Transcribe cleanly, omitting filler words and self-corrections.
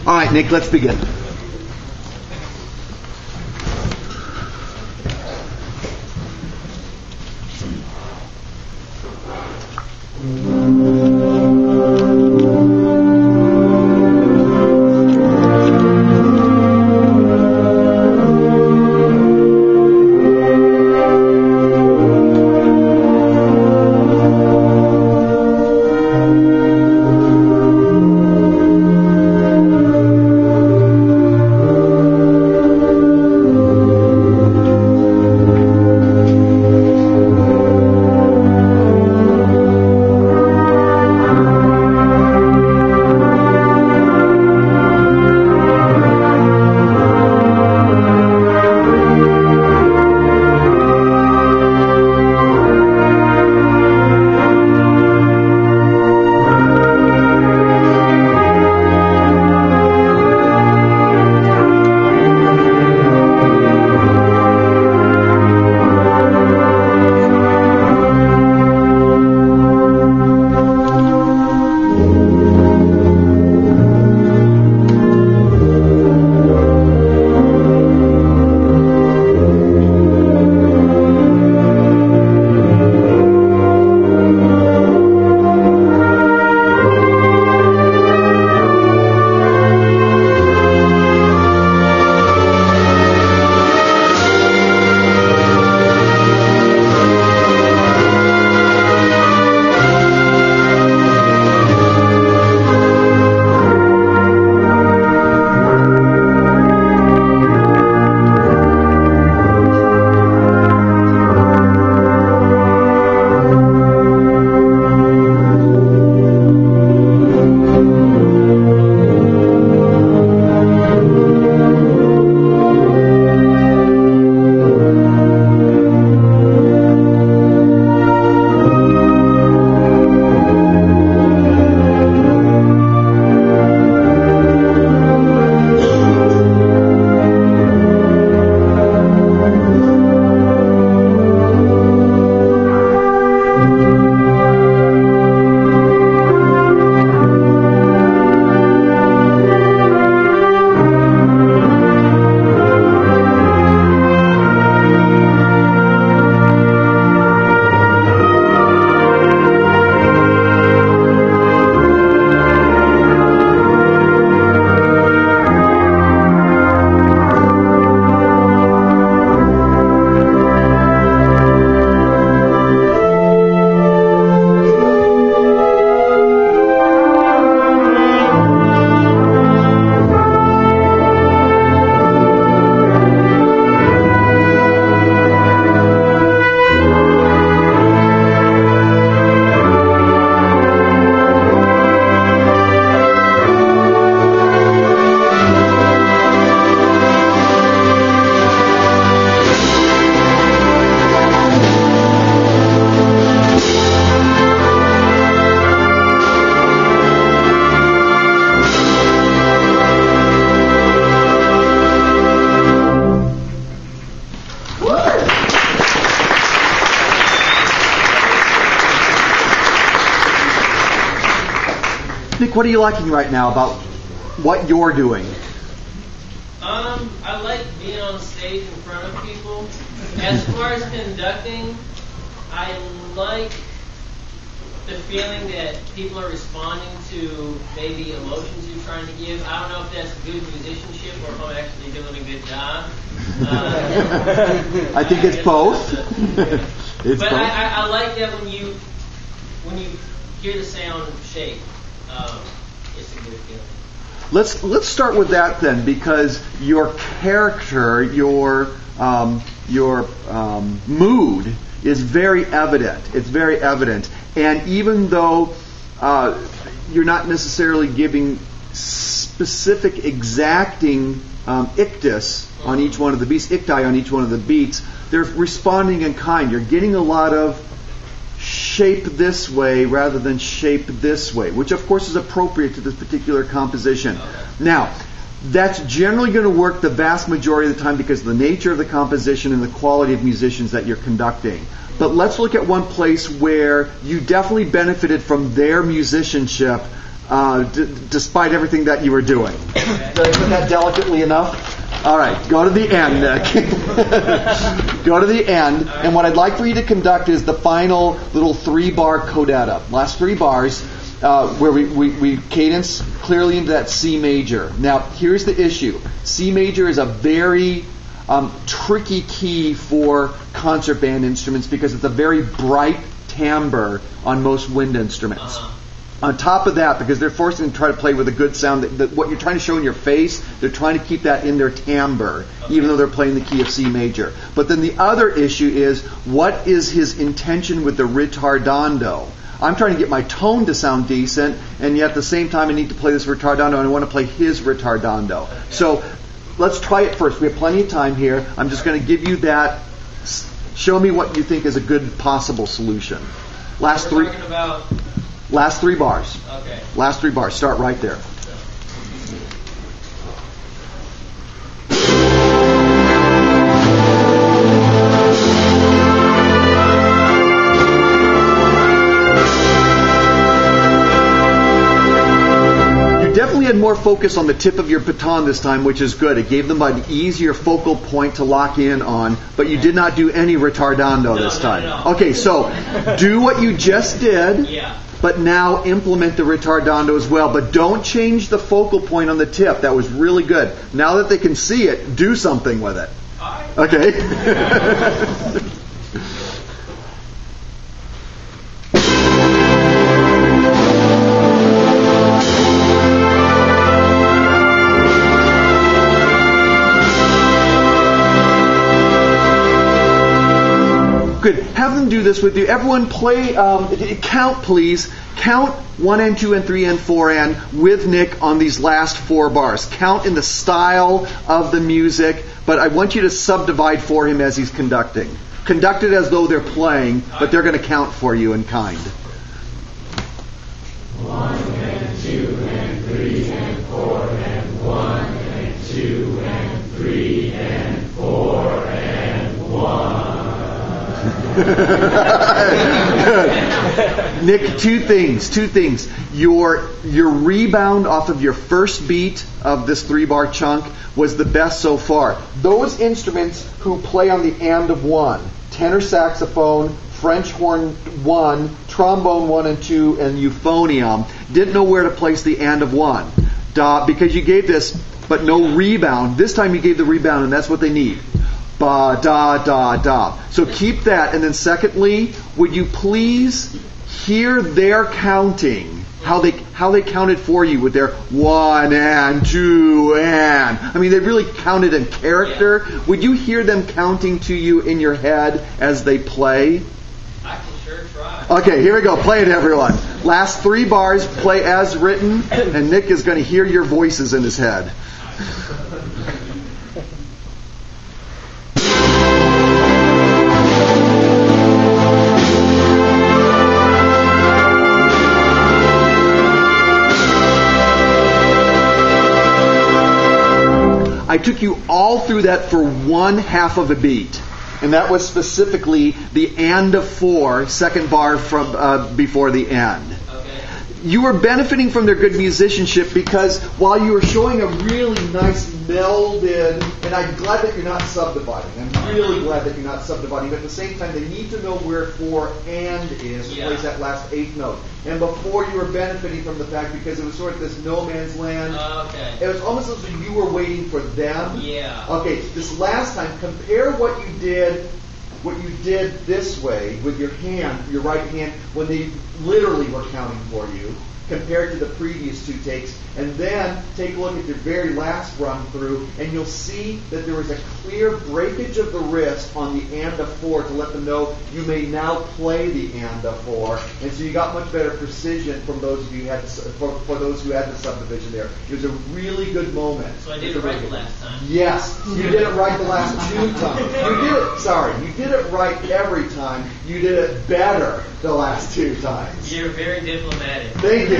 All right, Nick, let's begin. Nick, what are you liking right now about what you're doing? I like being on stage in front of people. As far as conducting, I like the feeling that people are responding to maybe emotions you're trying to give. I don't know if that's good musicianship or if I'm actually doing a good job. I think it's both. I like that when you hear the sound shake. It's a good feeling. Let's start with that then, because your character, your mood is very evident. It's very evident, and even though you're not necessarily giving specific exacting ictus on each one of the beats, icti on each one of the beats, they're responding in kind. You're getting a lot of shape this way rather than shape this way, which of course is appropriate to this particular composition. Now, that's generally going to work the vast majority of the time because of the nature of the composition and the quality of musicians that you're conducting. But let's look at one place where you definitely benefited from their musicianship despite everything that you were doing. Did I put that delicately enough? All right, go to the end, Nick. Go to the end, and what I'd like for you to conduct is the final little 3-bar codetta. Last 3 bars, where we cadence clearly into that C major. Now, here's the issue. C major is a very tricky key for concert band instruments because it's a very bright timbre on most wind instruments. On top of that, because they're forced to try to play with a good sound, what you're trying to show in your face, they're trying to keep that in their timbre, even though they're playing the key of C major. But then the other issue is, what is his intention with the ritardando? I'm trying to get my tone to sound decent, and yet at the same time I need to play this ritardando, and I want to play his ritardando. So let's try it first. We have plenty of time here. I'm just going to give you that. Show me what you think is a good possible solution. Last 3 bars. Okay. Last 3 bars. Start right there. You definitely had more focus on the tip of your baton this time, which is good. It gave them an easier focal point to lock in on, but you did not do any retardando this time. No. Okay, so do what you just did. Yeah. But now implement the retardando as well. But don't change the focal point on the tip. That was really good. Now that they can see it, do something with it. Okay? Good. Have them do this with you. Everyone play, count please. Count 1 and 2 and 3 and 4 and with Nick on these last 4 bars. Count in the style of the music, but I want you to subdivide for him as he's conducting. Conduct it as though they're playing, but they're going to count for you in kind. 1 and 2 and 3 and 4 and 1 and 2 and 3 and 4 and 1. Good. Nick, two things. Your rebound off of your first beat of this 3-bar chunk was the best so far. Those instruments who play on the and of 1, tenor saxophone, French horn 1, trombone 1 and 2, and euphonium, didn't know where to place the and of 1. Because you gave this, but no rebound. This time you gave the rebound, and that's what they need. Ba, da, da, da. So keep that. And then secondly, would you please hear their counting, how they counted for you with their 1 and 2 and. I mean, they really counted in character. Yeah. Would you hear them counting to you in your head as they play? I can sure try. Okay, here we go. Play it, everyone. Last 3 bars, play as written, and Nick is going to hear your voices in his head. I took you all through that for 1/2 of a beat. And that was specifically the and of 4, second bar from before the end. Okay. You were benefiting from their good musicianship because while you were showing a really nice melded, and I'm glad that you're not subdividing. I'm really glad that you're not subdividing. But at the same time, they need to know where 4 and is to place that last 8th note. And before you were benefiting from the fact because it was sort of this no man's land. Okay. It was almost as though you were waiting for them. Yeah. Okay, this last time, compare what you did this way with your hand, your right hand, when they literally were counting for you, compared to the previous 2 takes. And then take a look at your very last run through, and you'll see that there was a clear breakage of the wrist on the and of 4 to let them know you may now play the and of 4. And so you got much better precision from those of you who had for those who had the subdivision there. It was a really good moment. So I did it right the last time. Yes, you did it right the last 2 times. You did it right every time. You did it better the last 2 times. You're very diplomatic. Thank you.